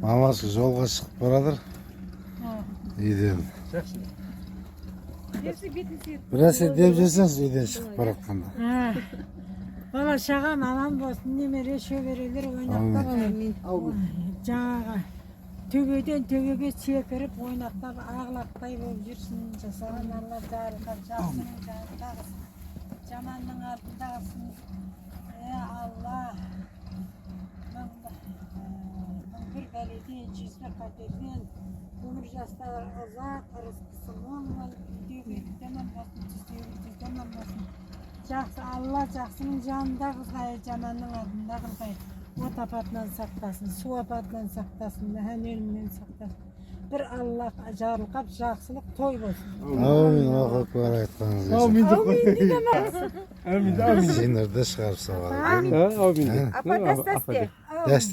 Maması жолға шығып барадыр. Үйден. Біраз деп жүрсеңіз үйден шығып баратқанда. Baba şağa aman bolsun nemere şövereler oynaqtab жаңағы төбеден төбеге секіріп ойнақтап ағлақтай болып жүрсін жасаған алла жарылқап жақсының жанындағысын жаманның артындағысын алла мың бір бәледен жүз бір қатерден өмір жастар ұзақ ырысқысы мол үйдегі жаман болсын жүздегі жаман болсын жақсы алла жақсының жанында қылғай жаманның алдында қылғай от апатынан сақтасын су апатынан сақтасын өлімнен сақтасын бір алла жарылқап жақсылық той болсын Amin, оқып бар айтқаныңыз келсін. Amin. Сендерді шығарып салған. Amin. апа дәстәсте Дәс